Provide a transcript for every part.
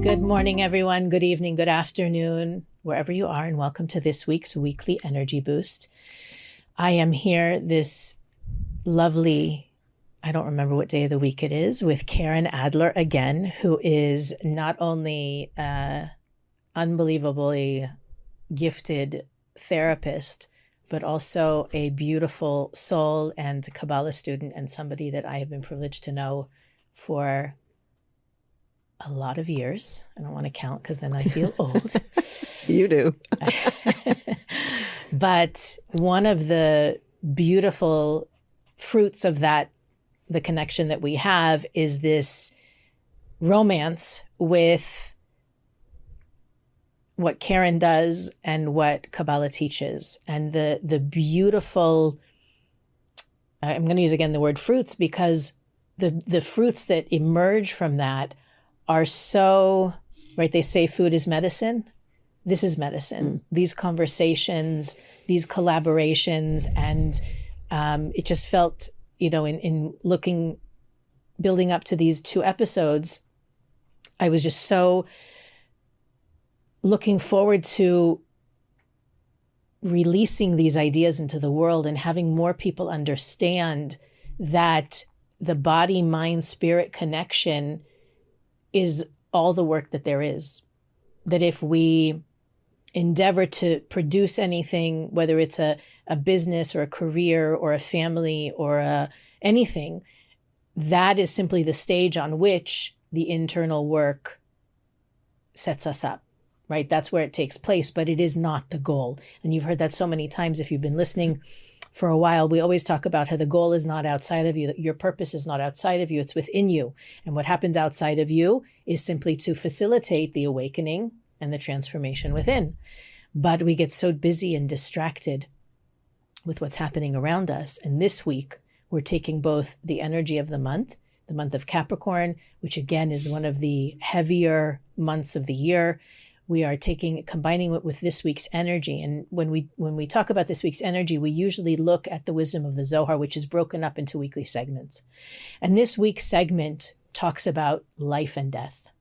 Good morning, everyone. Good evening, good afternoon, wherever you are, and welcome to this week's weekly energy boost. I am here this lovely, I don't remember what day of the week it is, with Karen Adler again, who is not only unbelievably gifted therapist, but also a beautiful soul and Kabbalah student, and somebody that I have been privileged to know for a lot of years. I don't want to count because then I feel old. You do. But one of the beautiful fruits of that, the connection that we have, is this romance with what Karen does and what Kabbalah teaches. And the beautiful, I'm going to use again the word fruits, because the fruits that emerge from that are so, right? They say food is medicine. This is medicine. These conversations, these collaborations, and it just felt, in building up to these 2 episodes, I was just so looking forward to releasing these ideas into the world and having more people understand that the body, mind, spirit connection is all the work that there is. That if we endeavor to produce anything, whether it's a business or a career or a family or anything, that is simply the stage on which the internal work sets us up, right? That's where it takes place, but it is not the goal. And you've heard that so many times if you've been listening for a while. We always talk about how the goal is not outside of you, that your purpose is not outside of you, it's within you. And what happens outside of you is simply to facilitate the awakening and the transformation within. But we get so busy and distracted with what's happening around us. And this week, we're taking both the energy of the month of Capricorn, which again is one of the heavier months of the year. We are combining it with this week's energy. And when we talk about this week's energy, we usually look at the wisdom of the Zohar, which is broken up into weekly segments. And this week's segment talks about life and death.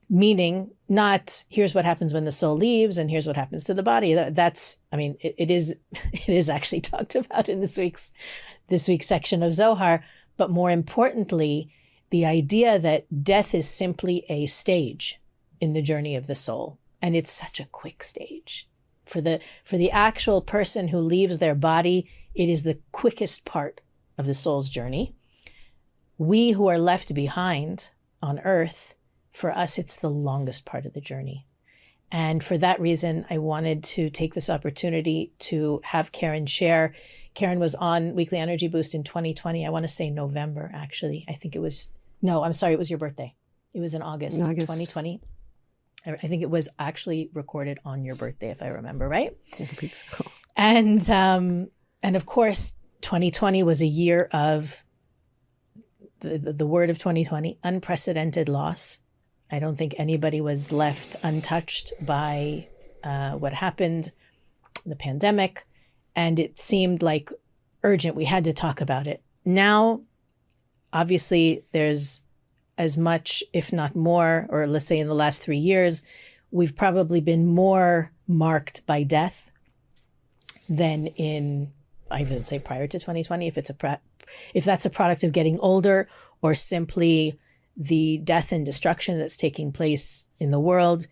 Meaning not here's what happens when the soul leaves and here's what happens to the body. It is actually talked about in this week's section of Zohar. But more importantly, the idea that death is simply a stage in the journey of the soul. And it's such a quick stage. For the actual person who leaves their body, it is the quickest part of the soul's journey. We who are left behind on earth, for us, it's the longest part of the journey. And for that reason, I wanted to take this opportunity to have Karen share. Karen was on Weekly Energy Boost in 2020. I want to say November, actually. It was your birthday. It was in August 2020. I think it was actually recorded on your birthday, if I remember right. I think so. And of course, 2020 was a year of the word of 2020, unprecedented loss. I don't think anybody was left untouched by what happened, the pandemic, and it seemed like urgent. We had to talk about it. Now, obviously, there's as much, if not more, or let's say in the last 3 years, we've probably been more marked by death than I would say prior to 2020, if that's a product of getting older or simply the death and destruction that's taking place in the world.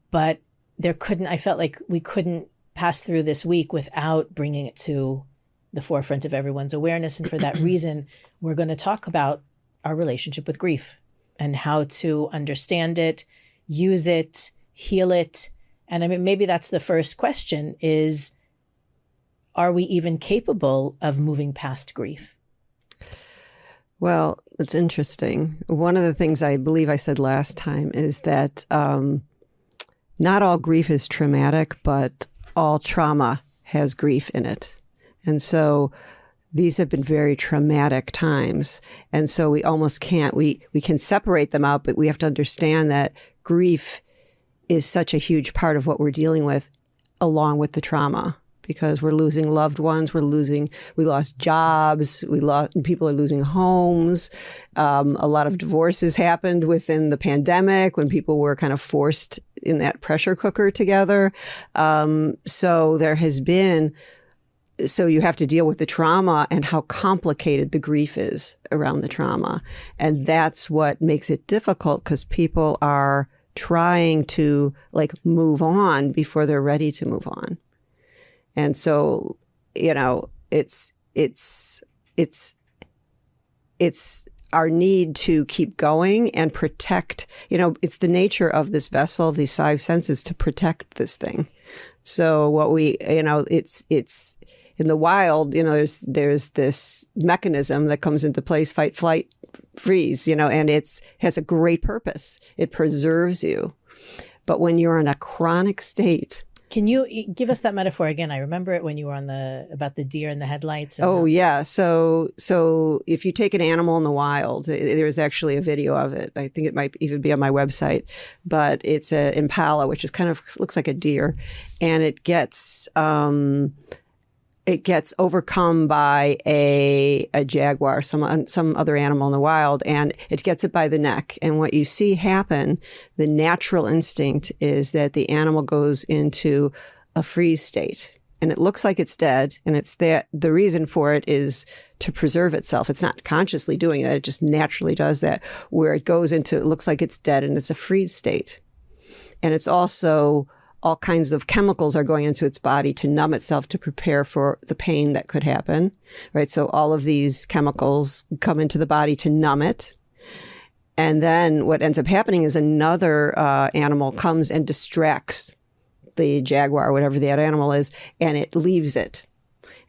But I felt like we couldn't pass through this week without bringing it to the forefront of everyone's awareness. And for that reason, we're going to talk about our relationship with grief and how to understand it, use it, heal it. And maybe that's the first question is, are we even capable of moving past grief? Well, it's interesting. One of the things I believe I said last time is that not all grief is traumatic, but all trauma has grief in it. And so these have been very traumatic times. And so we almost can't, we can separate them out, but we have to understand that grief is such a huge part of what we're dealing with along with the trauma. because we're losing loved ones. We lost jobs. People are losing homes. A lot of divorces happened within the pandemic when people were kind of forced in that pressure cooker together. So you have to deal with the trauma and how complicated the grief is around the trauma. And that's what makes it difficult, because people are trying to move on before they're ready to move on. And so, it's our need to keep going and protect, it's the nature of this vessel, of these five senses, to protect this thing. So what it's in the wild, there's this mechanism that comes into place, fight, flight, freeze, and has a great purpose. It preserves you. But when you're in a chronic state. Can you give us that metaphor again? I remember it when you were about the deer in the headlights. Yeah. So if you take an animal in the wild, there's actually a video of it. I think it might even be on my website, but it's an impala, which is kind of looks like a deer, and it gets overcome by a jaguar, some other animal in the wild, and it gets it by the neck. And what you see happen, the natural instinct is that the animal goes into a freeze state. And it looks like it's dead, and the reason for it is to preserve itself. It's not consciously doing that, it just naturally does that, where it looks like it's dead, and it's a freeze state. And it's also all kinds of chemicals are going into its body to numb itself, to prepare for the pain that could happen, right? So all of these chemicals come into the body to numb it. And then what ends up happening is another animal comes and distracts the jaguar, whatever that animal is, and it leaves it.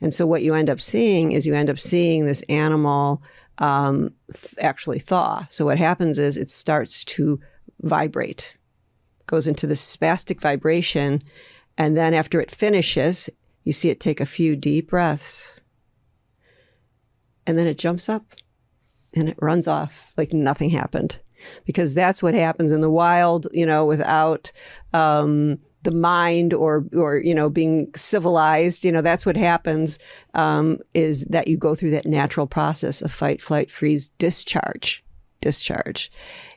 And so what you end up seeing is this animal actually thaw. So what happens is it starts to vibrate, goes into this spastic vibration, and then after it finishes, you see it take a few deep breaths, and then it jumps up and it runs off like nothing happened, because that's what happens in the wild, without the mind or being civilized. That's what happens, is that you go through that natural process of fight, flight, freeze, discharge.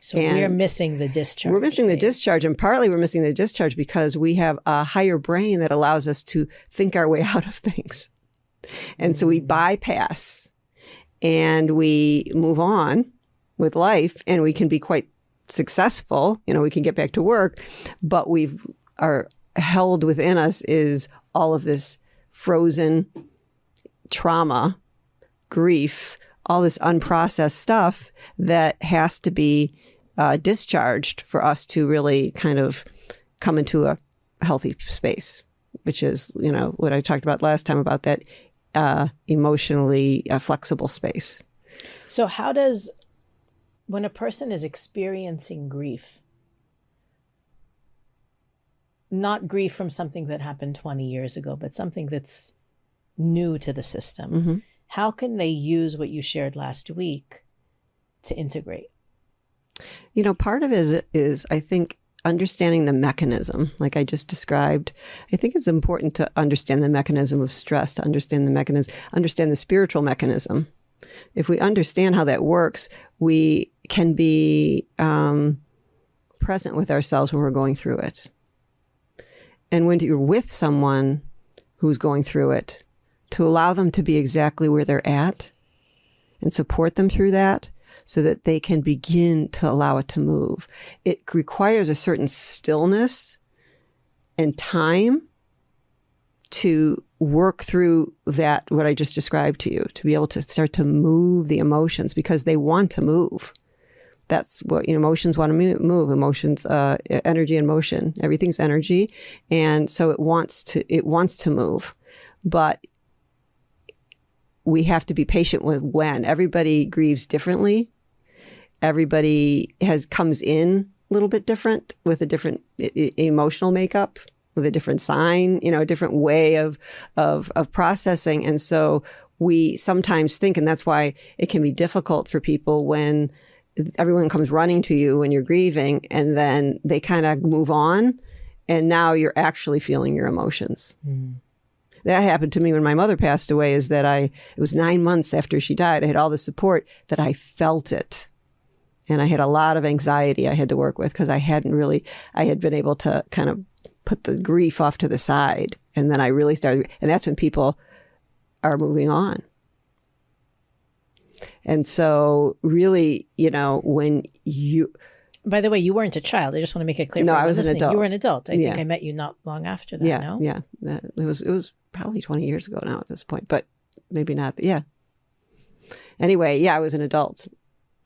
So we're missing the discharge. We're missing the discharge, and partly we're missing the discharge because we have a higher brain that allows us to think our way out of things. And so we bypass and we move on with life, and we can be quite successful. We can get back to work, but are held within us is all of this frozen trauma, grief, all this unprocessed stuff that has to be discharged for us to really kind of come into a healthy space, which is, what I talked about last time about that emotionally flexible space. So when a person is experiencing grief, not grief from something that happened 20 years ago, but something that's new to the system, mm-hmm. How can they use what you shared last week to integrate? Part of it is, I think, understanding the mechanism, like I just described. I think it's important to understand the mechanism of stress, to understand the spiritual mechanism. If we understand how that works, we can be present with ourselves when we're going through it. And when you're with someone who's going through it, to allow them to be exactly where they're at and support them through that so that they can begin to allow it to move. It requires a certain stillness and time to work through that, what I just described to you, to be able to start to move the emotions, because they want to move. That's what emotions want to move. Emotions, energy and motion. Everything's energy, and so it wants to move. But we have to be patient with when. Everybody grieves differently. Everybody comes in a little bit different, with a different emotional makeup, with a different sign, a different way of processing. And so we sometimes think, and that's why it can be difficult for people when everyone comes running to you when you're grieving, and then they kind of move on, and now you're actually feeling your emotions. Mm. That happened to me when my mother passed away, is that it was 9 months after she died. I had all the support that I felt it. And I had a lot of anxiety I had to work with because I had been able to kind of put the grief off to the side. And then I really started, and that's when people are moving on. And so really, when you... By the way, you weren't a child. I just want to make it clear. No, for I was listening. an adult. You were an adult. I think I met you not long after that, no? Yeah. It was probably 20 years ago now at this point, but maybe not. Yeah. Anyway, I was an adult,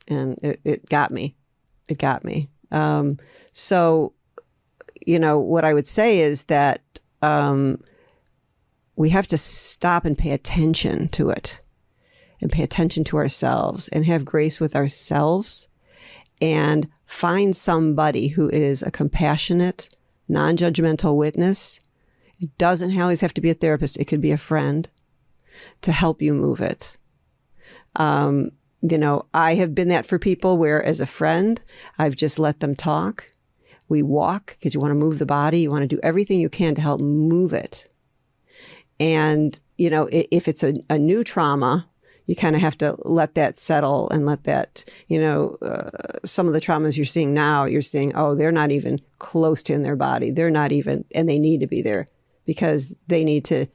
and it got me. It got me. So, what I would say is that we have to stop and pay attention to it, and pay attention to ourselves, and have grace with ourselves, and find somebody who is a compassionate, non-judgmental witness. It doesn't always have to be a therapist. It could be a friend to help you move it. I have been that for people where, as a friend, I've just let them talk. We walk because you want to move the body. You want to do everything you can to help move it. And, if it's a new trauma, you kind of have to let that settle and let that, some of the traumas you're seeing now, you're seeing, oh, they're not even close to in their body. They're not even, and they need to be there because they need to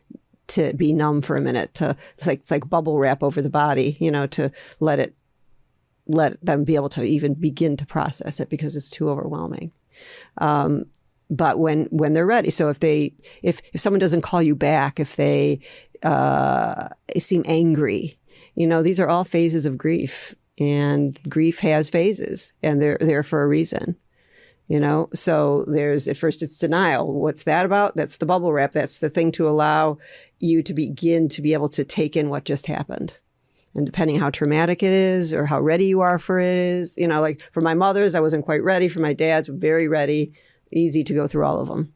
be numb for a minute. It's like bubble wrap over the body, to let them be able to even begin to process it because it's too overwhelming. But when they're ready, so if someone doesn't call you back, if they seem angry, these are all phases of grief, and grief has phases, and they're there for a reason. So at first it's denial. What's that about? That's the bubble wrap. That's the thing to allow you to begin to be able to take in what just happened. And depending how traumatic it is or how ready you are for it is, like for my mother's, I wasn't quite ready. For my dad's, very ready, easy to go through all of them,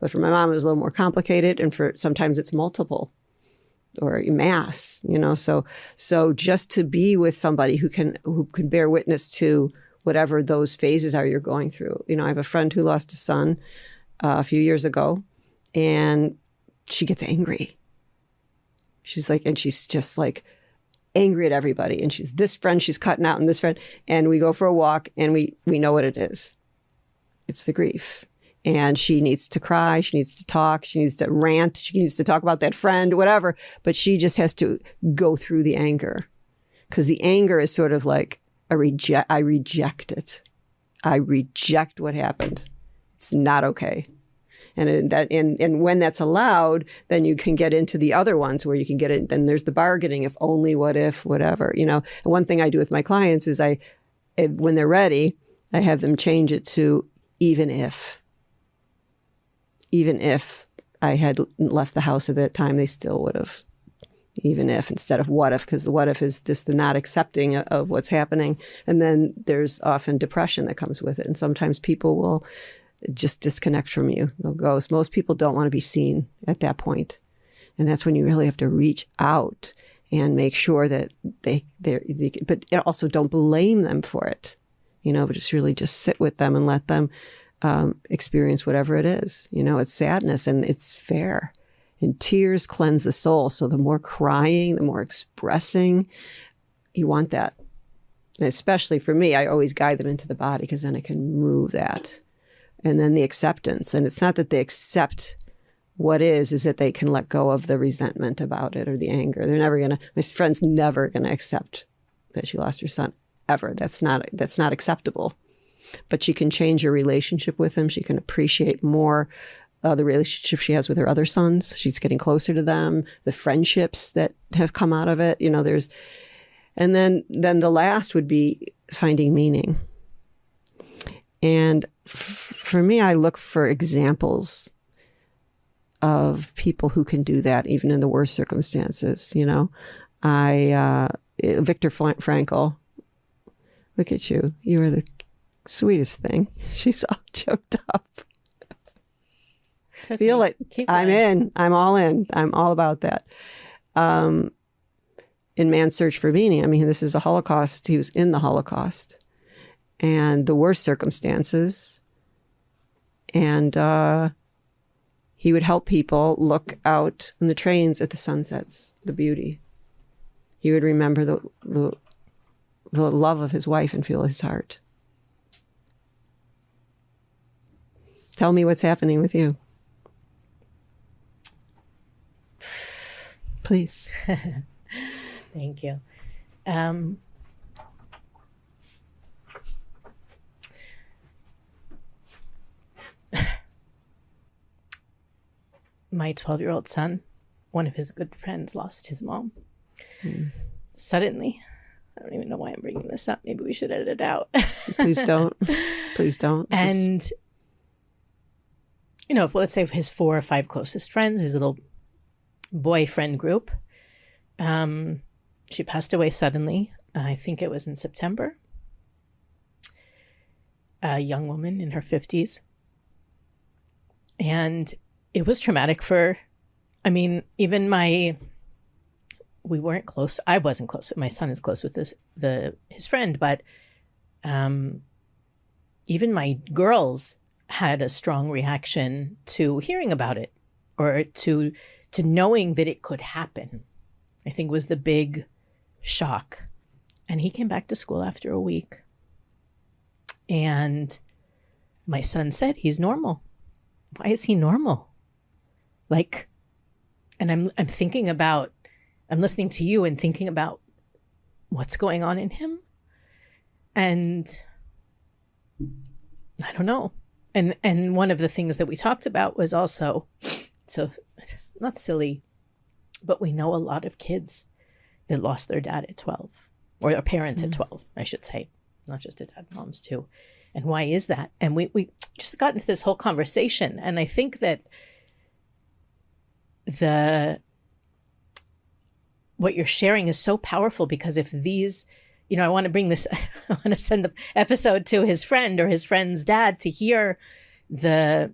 But for my mom, it was a little more complicated. And sometimes it's multiple or mass, So just to be with somebody who can bear witness to whatever those phases are you're going through. I have a friend who lost a son a few years ago, and she gets angry. She's just like angry at everybody. And she's this friend, she's cutting out, and this friend. And we go for a walk, and we know what it is. It's the grief. And she needs to cry. She needs to talk. She needs to rant. She needs to talk about that friend, whatever. But she just has to go through the anger, because the anger is sort of like, I reject it. I reject what happened. It's not okay. And when that's allowed, then you can get into the other ones where you can get it. Then there's the bargaining, if only, what if, whatever, And one thing I do with my clients is when they're ready, I have them change it to even if I had left the house at that time, they still would have. Even if, instead of what if, because the what if is the not accepting of what's happening. And then there's often depression that comes with it. And sometimes people will just disconnect from you. They'll ghost. Most people don't want to be seen at that point. And that's when you really have to reach out and make sure that but also don't blame them for it, but just sit with them and let them experience whatever it is. It's sadness, and it's fair. And tears cleanse the soul. So the more crying, the more expressing, you want that. And especially for me, I always guide them into the body, because then I can move that. And then the acceptance. And it's not that they accept what is that they can let go of the resentment about it or the anger. My friend's never going to accept that she lost her son, ever. That's not acceptable. But she can change her relationship with him. She can appreciate more the relationship she has with her other sons. She's getting closer to them, the friendships that have come out of it. And then the last would be finding meaning. And for me, I look for examples of people who can do that, even in the worst circumstances. Viktor Frankl, look at you. You are the sweetest thing. She's all choked up. Okay. Feel it. I'm in. I'm all in. I'm all about that. In Man's Search for Meaning, this is a Holocaust. He was in the Holocaust and the worst circumstances. And he would help people look out in the trains at the sunsets, the beauty. He would remember the love of his wife and feel his heart. Tell me what's happening with you. Please. Thank you. My 12-year-old son, one of his good friends, lost his mom suddenly. I don't even know why I'm bringing this up. Maybe we should edit it out. Please don't. Please don't. And, you know, let's say his 4 or 5 closest friends, his little boyfriend group, she passed away suddenly. I think it was in September. A young woman in her 50s. And it was traumatic for, I mean, even we weren't close. I wasn't close, but my son is close with his friend. But even my girls had a strong reaction to hearing about it, or to knowing that it could happen. I think was the big shock. And he came back to school after a week. And my son said, he's normal. Why is he normal? Like, and I'm thinking about, I'm listening to you and thinking about what's going on in him. And I don't know. And one of the things that we talked about was also, so not silly, but we know a lot of kids that lost their dad at 12, or their parents at 12, I should say, not just at dad, moms too. And why is that? And we just got into this whole conversation. And I think that what you're sharing is so powerful, because if these, you know, I want to send the episode to his friend or his friend's dad to hear the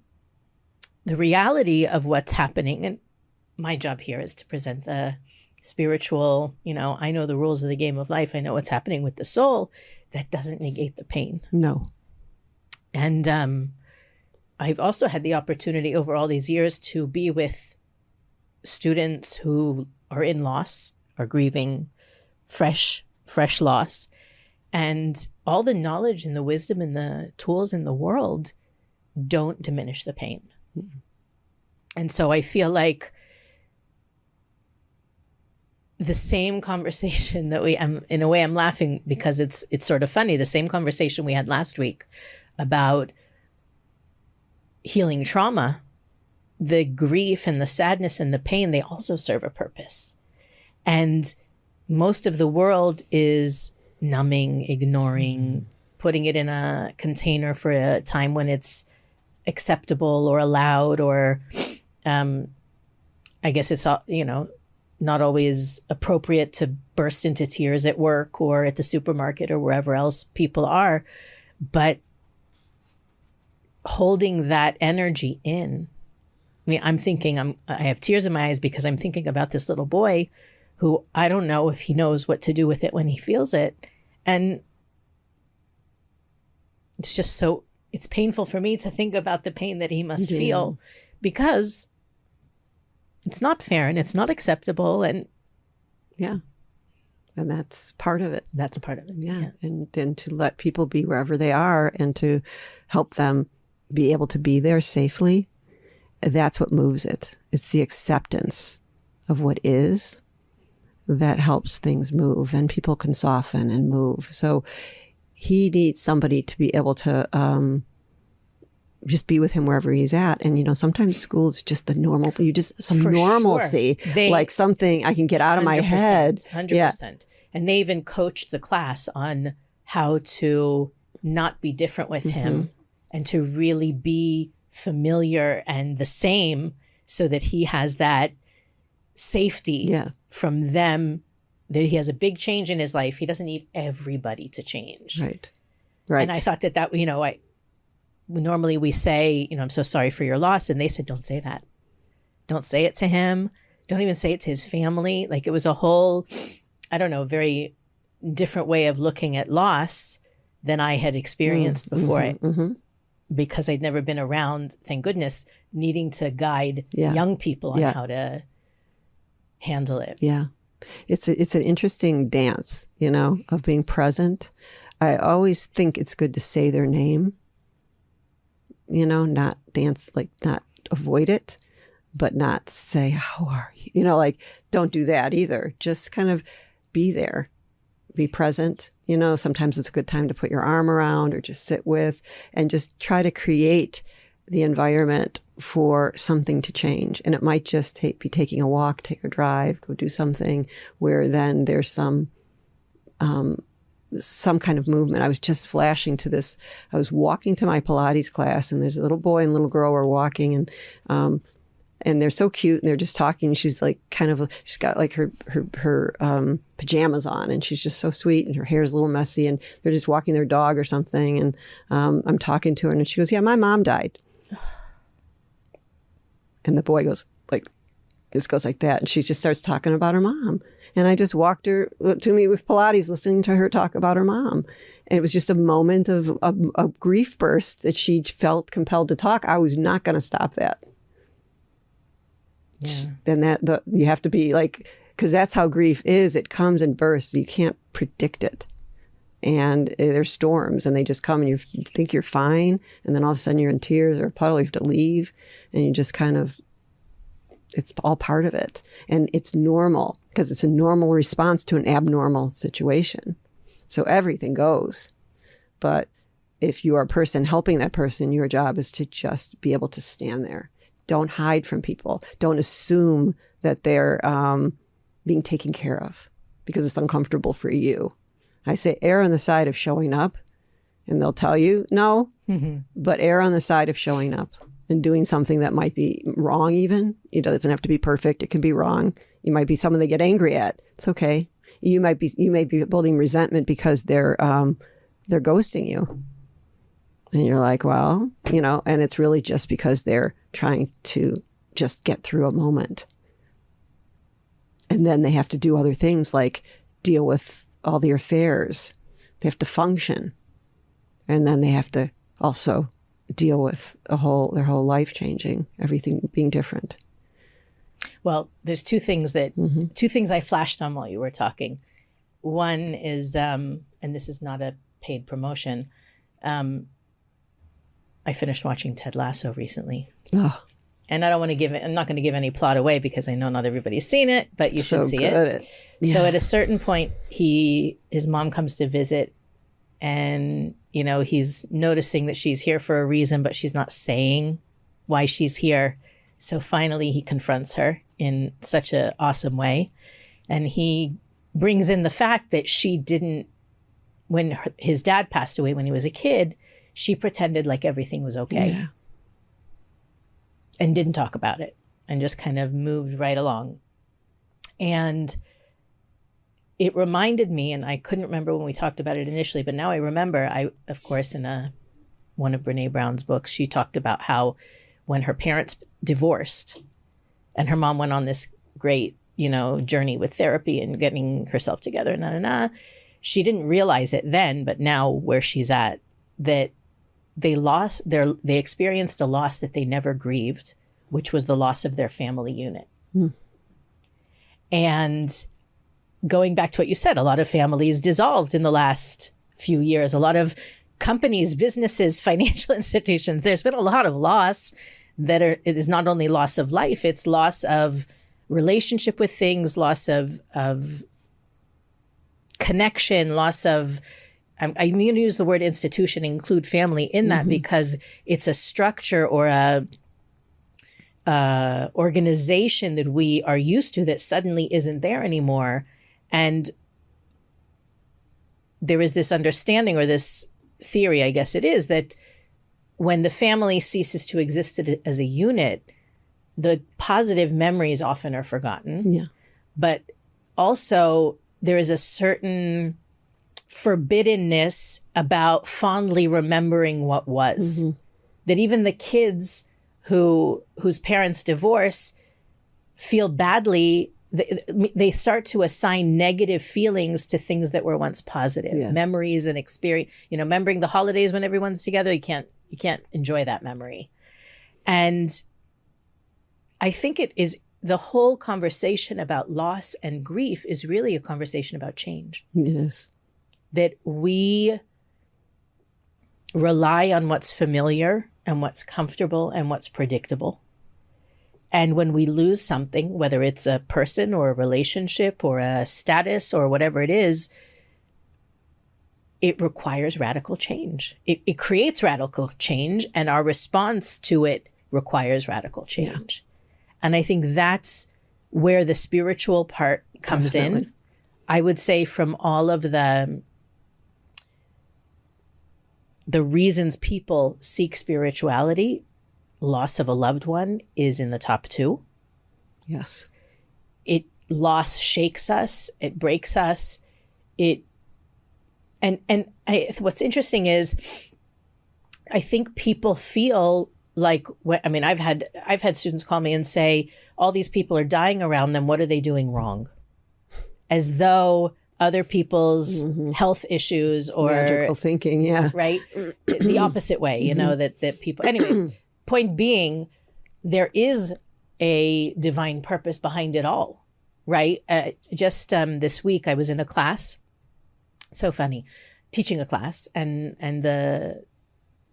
reality of what's happening. And my job here is to present the spiritual, you know, I know the rules of the game of life. I know what's happening with the soul. That doesn't negate the pain. No. And I've also had the opportunity over all these years to be with students who are in loss, are grieving fresh loss. And all the knowledge and the wisdom and the tools in the world don't diminish the pain. Mm-hmm. And so I feel like the same conversation that in a way I'm laughing because it's sort of funny. The same conversation we had last week about healing trauma, the grief and the sadness and the pain, they also serve a purpose. And most of the world is numbing, ignoring, putting it in a container for a time when it's acceptable or allowed, or I guess it's, you know, not always appropriate to burst into tears at work or at the supermarket or wherever else people are. But holding that energy in, I mean, I'm thinking I have tears in my eyes because I'm thinking about this little boy who I don't know if he knows what to do with it when he feels it. And it's just so, it's painful for me to think about the pain that he must feel, because it's not fair and it's not acceptable. And yeah. And that's part of it. That's a part of it. Yeah. And to let people be wherever they are and to help them be able to be there safely. That's what moves it. It's the acceptance of what is that helps things move, and people can soften and move. So he needs somebody to be able to just be with him wherever he's at. And, you know, sometimes school is just the normal, you just some for normalcy, sure. Like something I can get out of my head. 100%. Yeah. And they even coached the class on how to not be different with him and to really be familiar and the same, so that he has that safety from them, that he has a big change in his life. He doesn't need everybody to change. Right. And I thought that, you know, normally we say, you know, I'm so sorry for your loss. And they said, don't say that. Don't say it to him. Don't even say it to his family. Like, it was a whole, I don't know, very different way of looking at loss than I had experienced before. because I'd never been around, thank goodness, needing to guide young people on how to handle it. Yeah. It's an interesting dance, of being present. I always think it's good to say their name, not dance, like not avoid it, but not say, how are you? Don't do that either. Just kind of be there, be present. Sometimes it's a good time to put your arm around or just sit with and just try to create the environment for something to change. And it might just be taking a walk, take a drive, go do something where then there's some kind of movement. I was just flashing to this. I was walking to my Pilates class, and there's a little boy and little girl were walking, and they're so cute, and they're just talking. She's like she's got like her pajamas on, and she's just so sweet, and her hair's a little messy, and they're just walking their dog or something. And I'm talking to her, and she goes, "Yeah, my mom died." And the boy goes like that. And she just starts talking about her mom. And I just walked her to me with Pilates, listening to her talk about her mom. And it was just a moment of a grief burst that she felt compelled to talk. I was not going to stop that. Yeah. Then you have to be because that's how grief is. It comes in bursts. You can't predict it. And there's storms, and they just come, and you think you're fine. And then all of a sudden you're in tears or a puddle. You have to leave, and you just kind of, it's all part of it. And it's normal because it's a normal response to an abnormal situation. So everything goes. But if you are a person helping that person, your job is to just be able to stand there. Don't hide from people. Don't assume that they're being taken care of because it's uncomfortable for you. I say err on the side of showing up, and they'll tell you no, but err on the side of showing up and doing something that might be wrong even. It doesn't have to be perfect. It can be wrong. You might be someone they get angry at. It's okay. You may be building resentment because they're ghosting you. And you're like, well, and it's really just because they're trying to just get through a moment. And then they have to do other things like deal with all their affairs. They have to function. And then they have to also deal with their whole life changing, everything being different. Well, there's two things I flashed on while you were talking. One is, and this is not a paid promotion, I finished watching Ted Lasso recently. Oh. And I'm not going to give any plot away because I know not everybody's seen it, but you should see it. Yeah. So at a certain point, his mom comes to visit, and, he's noticing that she's here for a reason, but she's not saying why she's here. So finally he confronts her in such an awesome way. And he brings in the fact that she didn't, when his dad passed away when he was a kid, she pretended like everything was okay. Yeah. And didn't talk about it and just kind of moved right along. And it reminded me, and I couldn't remember when we talked about it initially, but now I remember, of course, in one of Brene Brown's books, she talked about how when her parents divorced and her mom went on this great, journey with therapy and getting herself together, she didn't realize it then, but now where she's at, that they experienced a loss that they never grieved, which was the loss of their family unit. Mm. And going back to what you said, a lot of families dissolved in the last few years. A lot of companies, businesses, financial institutions, there's been a lot of loss it is not only loss of life, it's loss of relationship with things, loss of connection, loss of, I'm going to use the word institution, include family in that, because it's a structure or a organization that we are used to that suddenly isn't there anymore. And there is this understanding, or this theory, I guess it is, that when the family ceases to exist as a unit, the positive memories often are forgotten. Yeah. But also there is a certain forbiddenness about fondly remembering what was. Mm-hmm. That even the kids whose parents divorce feel badly, they start to assign negative feelings to things that were once positive. Yeah. Memories and experience, remembering the holidays when everyone's together. You can't You can't enjoy that memory. And I think it is the whole conversation about loss and grief is really a conversation about change. It is. That we rely on what's familiar and what's comfortable and what's predictable. And when we lose something, whether it's a person or a relationship or a status or whatever it is, it requires radical change. It creates radical change, and our response to it requires radical change. Yeah. And I think that's where the spiritual part comes in. I would say from all of the reasons people seek spirituality, loss of a loved one is in the top 2. Yes. Loss shakes us. It breaks us. What's interesting is I think people feel like, I've had students call me and say, all these people are dying around them. What are they doing wrong? As though other people's health issues or magical thinking, yeah, right, the opposite way, you know, that people. Anyway, point being, there is a divine purpose behind it all, right? Just this week, I was in a class. So funny, teaching a class, and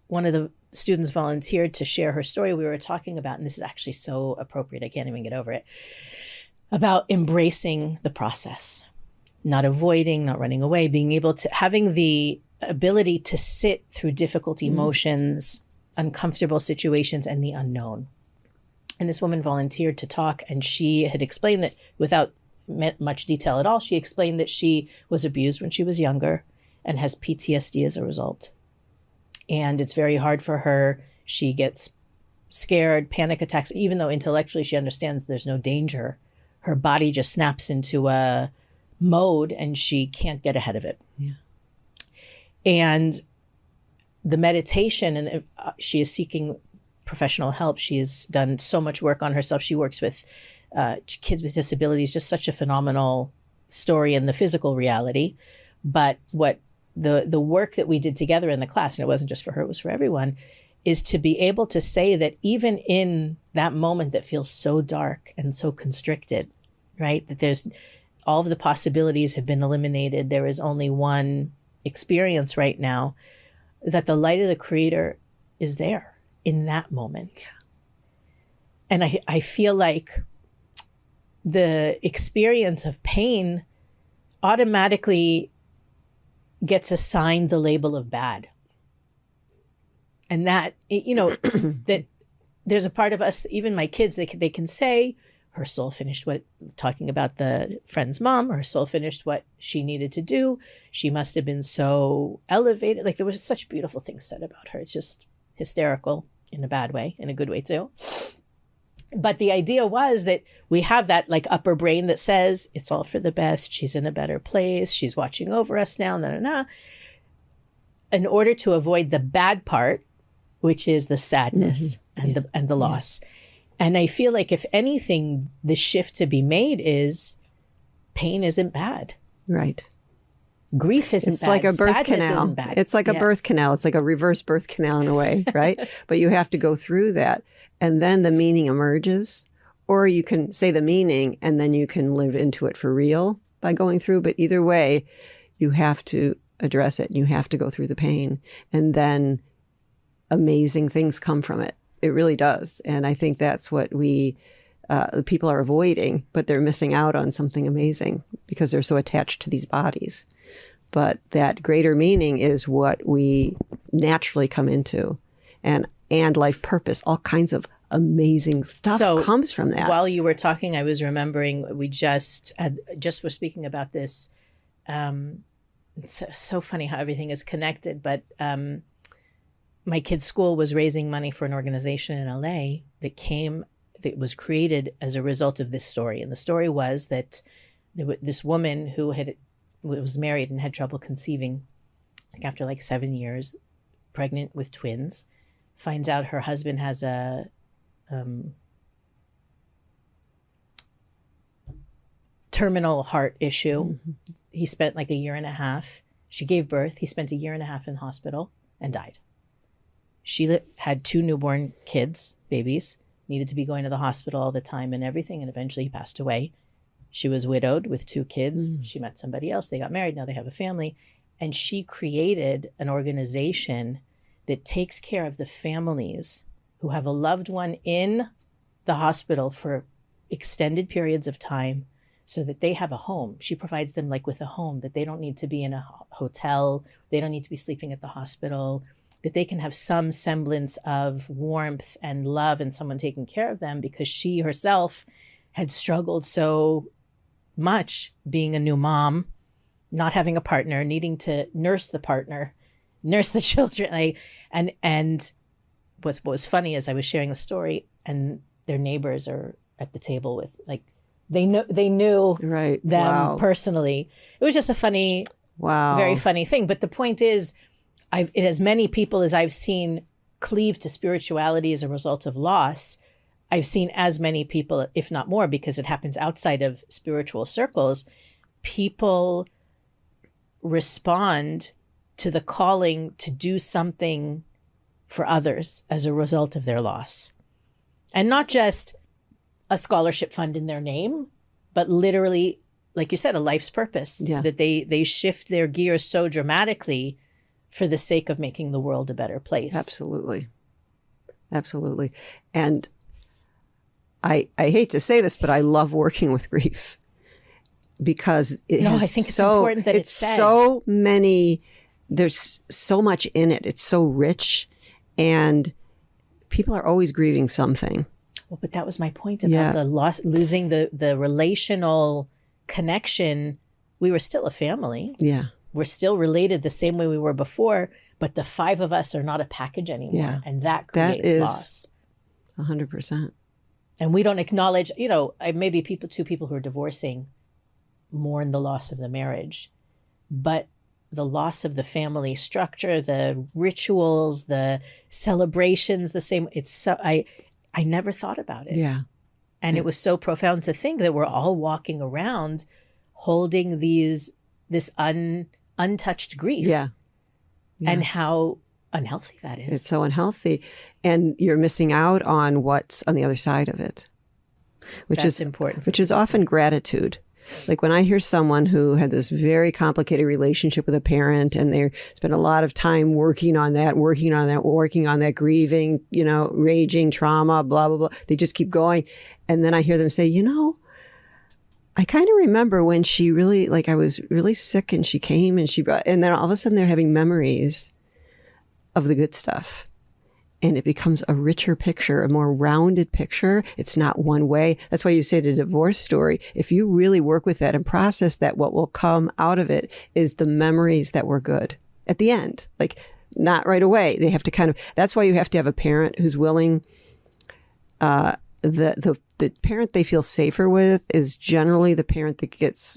one of the students volunteered to share her story. We were talking about, and this is actually so appropriate, I can't even get over it, about embracing the process. Not avoiding, not running away, being able to, having the ability to sit through difficult emotions, uncomfortable situations, and the unknown. And this woman volunteered to talk, and she had explained that without much detail at all, she explained that she was abused when she was younger and has PTSD as a result. And it's very hard for her. She gets scared, panic attacks, even though intellectually she understands there's no danger. Her body just snaps into a mode and she can't get ahead of it. Yeah. And the meditation, and she is seeking professional help. She has done so much work on herself. She works with kids with disabilities, just such a phenomenal story in the physical reality. But what the work that we did together in the class, and it wasn't just for her, it was for everyone, is to be able to say that even in that moment that feels so dark and so constricted, right, that there's all of the possibilities have been eliminated. There is only one experience right now, that the light of the Creator is there in that moment. And I feel like the experience of pain automatically gets assigned the label of bad. And that, you know, that there's a part of us, even my kids, they can say, her soul finished talking about the friend's mom, her soul finished what she needed to do. She must have been so elevated. Like, there was such beautiful things said about her. It's just hysterical in a bad way, in a good way too. But the idea was that we have that like upper brain that says it's all for the best. She's in a better place. She's watching over us now. In order to avoid the bad part, which is the sadness and the loss. Yeah. And I feel like if anything, the shift to be made is pain isn't bad. Right. Grief isn't bad. It's like a birth Sadness canal. isn't bad. It's like a birth canal. It's like a reverse birth canal in a way, right? But you have to go through that. And then the meaning emerges. Or you can say the meaning and then you can live into it for real by going through. But either way, you have to address it. You have to go through the pain. And then amazing things come from it. It really does. And I think that's what the people are avoiding, but they're missing out on something amazing because they're so attached to these bodies. But that greater meaning is what we naturally come into, and life purpose, all kinds of amazing stuff comes from that. While you were talking, I was remembering we just were speaking about this. It's so funny how everything is connected, but my kid's school was raising money for an organization in LA that was created as a result of this story. And the story was that this woman who was married and had trouble conceiving, like after like 7 years, pregnant with twins, finds out her husband has a terminal heart issue. Mm-hmm. He spent like a year and a half. She gave birth. He spent a year and a half in hospital and died. She had 2 newborn kids, babies, needed to be going to the hospital all the time and everything. And eventually he passed away. She was widowed with 2 kids. She met somebody else. They got married. Now they have a family. And she created an organization that takes care of the families who have a loved one in the hospital for extended periods of time so that they have a home. She provides them like with a home, that they don't need to be in a hotel. They don't need to be sleeping at the hospital, that they can have some semblance of warmth and love and someone taking care of them, because she herself had struggled so much being a new mom, not having a partner, needing to nurse the partner, nurse the children. And what was funny is I was sharing the story and their neighbors are at the table with, like, they knew right. them Wow. personally. It was just a funny, Wow. very funny thing. But the point is, as many people as I've seen cleave to spirituality as a result of loss, I've seen as many people, if not more, because it happens outside of spiritual circles, people respond to the calling to do something for others as a result of their loss. And not just a scholarship fund in their name, but literally, like you said, a life's purpose. Yeah. That they shift their gears so dramatically for the sake of making the world a better place. Absolutely. Absolutely. And I hate to say this, but I love working with grief because I think it's important that it's said. so many, there's so much in it. It's so rich and people are always grieving something. Well, but that was my point about the loss, losing the relational connection. We were still a family. Yeah. We're still related the same way we were before, but the 5 of us are not a package anymore. Yeah. And that creates loss. 100%. And we don't acknowledge, maybe 2 people who are divorcing mourn the loss of the marriage, but the loss of the family structure, the rituals, the celebrations, the same. It's so, I never thought about it. Yeah. And it was so profound to think that we're all walking around holding this untouched grief. Yeah. And how unhealthy that is. It's so unhealthy. And you're missing out on what's on the other side of it. That's important. Which is often gratitude. Like when I hear someone who had this very complicated relationship with a parent and they spent a lot of time working on that, grieving, raging, trauma, blah, blah, blah. They just keep going. And then I hear them say, I kind of remember when she really, I was really sick and she came and and then all of a sudden they're having memories of the good stuff. And it becomes a richer picture, a more rounded picture. It's not one way. That's why you say the divorce story. If you really work with that and process that, what will come out of it is the memories that were good at the end. Not right away. They have to that's why you have to have a parent who's willing. The parent they feel safer with is generally the parent that gets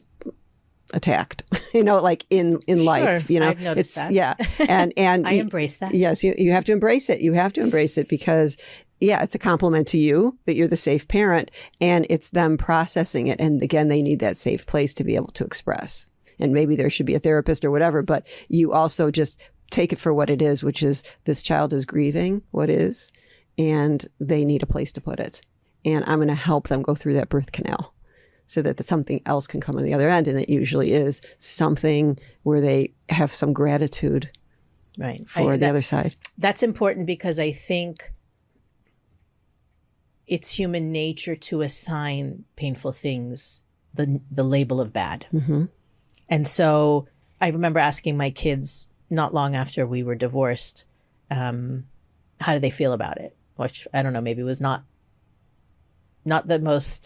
attacked, in life, I've noticed that. Yeah. And I embrace that. Yes. You have to embrace it. You have to embrace it because it's a compliment to you that you're the safe parent and it's them processing it. And again, they need that safe place to be able to express. And maybe there should be a therapist or whatever, but you also just take it for what it is, which is this child is grieving what is, and they need a place to put it. And I'm going to help them go through that birth canal so that something else can come on the other end. And it usually is something where they have some gratitude for the other side. That's important because I think it's human nature to assign painful things the label of bad. Mm-hmm. And so I remember asking my kids not long after we were divorced, how did they feel about it? Which I don't know, maybe was not the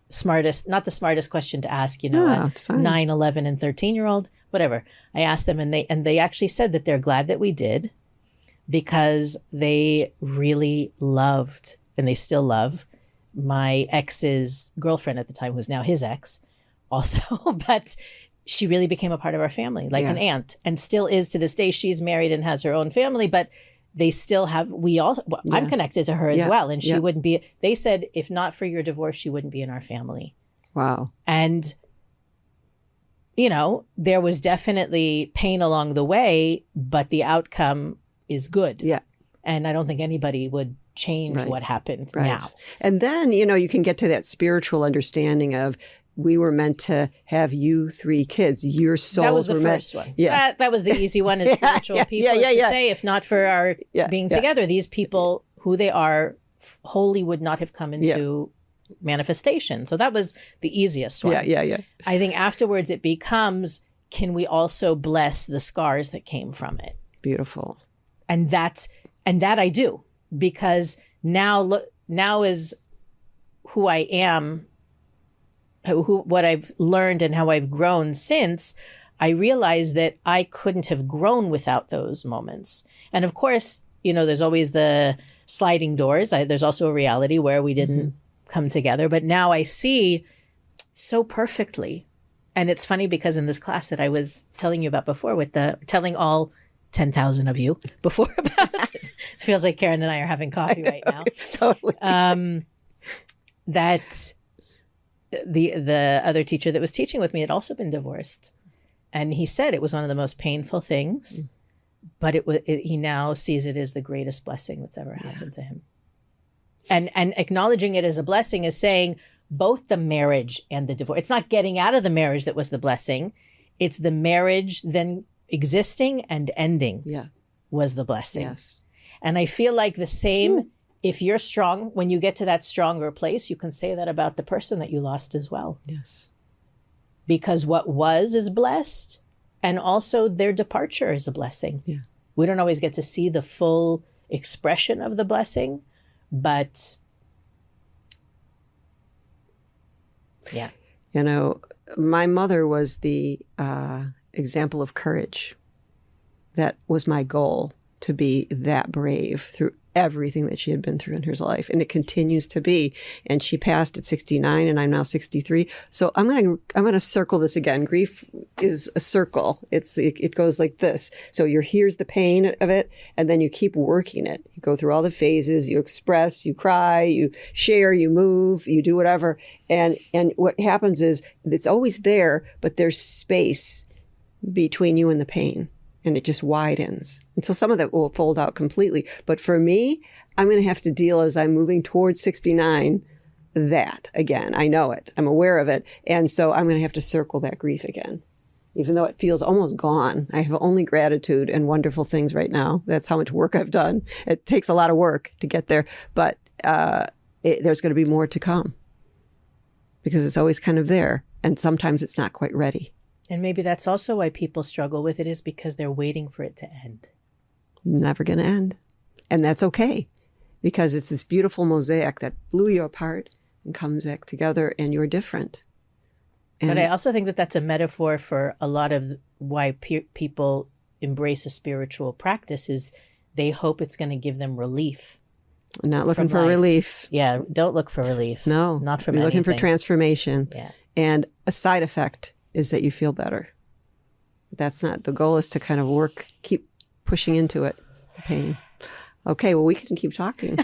smartest question to ask, it's fine. 9, 11, and 13-year-old, whatever. I asked them and they actually said that they're glad that we did because they really loved, and they still love, my ex's girlfriend at the time, who's now his ex also, but she really became a part of our family, an aunt, and still is to this day. She's married and has her own family, but they still have, I'm connected to her as well. And she wouldn't be, they said, if not for your divorce, she wouldn't be in our family. Wow. And, there was definitely pain along the way, but the outcome is good. Yeah. And I don't think anybody would change what happened now. And then, you can get to that spiritual understanding of, we were meant to have you 3 kids. Your souls That was the were first meant. one. Yeah. That was the easy one as spiritual people is to say, if not for our being together, these people, who they are, wholly would not have come into manifestation. So that was the easiest one. Yeah. I think afterwards it becomes, can we also bless the scars that came from it? Beautiful. And that I do, because now is who I am, what I've learned and how I've grown since. I realized that I couldn't have grown without those moments. And of course, there's always the sliding doors. There's also a reality where we didn't come together, but now I see so perfectly. And it's funny because in this class that I was telling you about before, with telling all 10,000 of you before about it feels like Karen and I are having coffee right now. Totally. That the other teacher that was teaching with me had also been divorced. And he said it was one of the most painful things, but he now sees it as the greatest blessing that's ever happened to him. And acknowledging it as a blessing is saying both the marriage and the divorce. It's not getting out of the marriage that was the blessing. It's the marriage then existing and ending was the blessing. Yes. And I feel like the same, if you're strong, when you get to that stronger place, you can say that about the person that you lost as well. Yes. Because what was is blessed, and also their departure is a blessing. Yeah. We don't always get to see the full expression of the blessing, but yeah. My mother was the example of courage. That was my goal, to be that brave through everything that she had been through in her life. And it continues to be. And she passed at 69 and I'm now 63. So I'm going to circle this again. Grief is a circle. It goes like this. So here's the pain of it. And then you keep working it. You go through all the phases, you express, you cry, you share, you move, you do whatever. And what happens is it's always there, but there's space between you and the pain. And it just widens until some of that will fold out completely. But for me, I'm going to have to deal, as I'm moving towards 69, that again. I know it. I'm aware of it. And so I'm going to have to circle that grief again. Even though it feels almost gone, I have only gratitude and wonderful things right now. That's how much work I've done. It takes a lot of work to get there. But there's going to be more to come. Because it's always kind of there. And sometimes it's not quite ready. And maybe that's also why people struggle with it, is because they're waiting for it to end. Never going to end. And that's okay, because it's this beautiful mosaic that blew you apart and comes back together, and you're different. But I also think that that's a metaphor for a lot of why people embrace a spiritual practice, is they hope it's going to give them relief. Not looking for relief. Yeah, don't look for relief. No. Not from You're anything. looking for transformation. Yeah. And a side effect is that you feel better. That's not, the goal is to kind of keep pushing into it, the pain. Okay, well, we can keep talking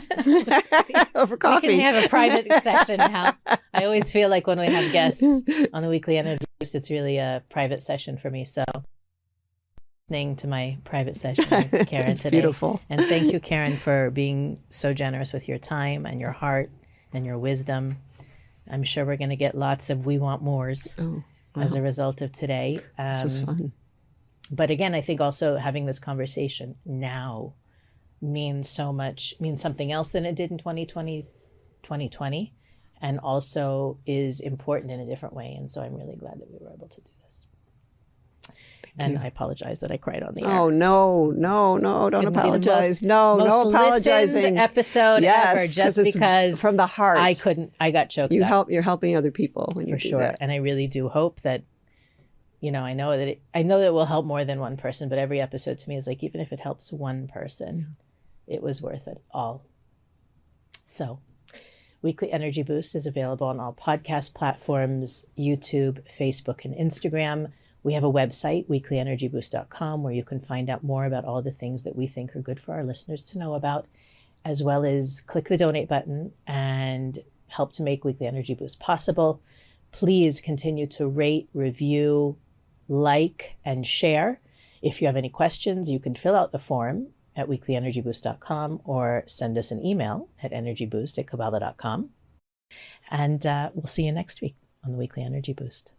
over coffee. We can have a private session now. I always feel like when we have guests on the Weekly Energy Boost, it's really a private session for me. So listening to my private session with Karen today. Beautiful. And thank you, Karen, for being so generous with your time and your heart and your wisdom. I'm sure we're going to get lots of we want mores. As a result of today. This was fun. But again, I think also having this conversation now means something else than it did in 2020, and also is important in a different way. And so I'm really glad that we were able to do this. And I apologize that I cried on the air. Oh, no, don't apologize. No apologizing. Episode ever, just because from the heart. I got choked up. You're helping other people when you do that. And I really do hope that, I know that it will help more than one person, but every episode to me is like, even if it helps one person, it was worth it all. So Weekly Energy Boost is available on all podcast platforms, YouTube, Facebook, and Instagram. We have a website, weeklyenergyboost.com, where you can find out more about all the things that we think are good for our listeners to know about, as well as click the donate button and help to make Weekly Energy Boost possible. Please continue to rate, review, like, and share. If you have any questions, you can fill out the form at weeklyenergyboost.com or send us an email at energyboost@kabbalah.com. And we'll see you next week on the Weekly Energy Boost.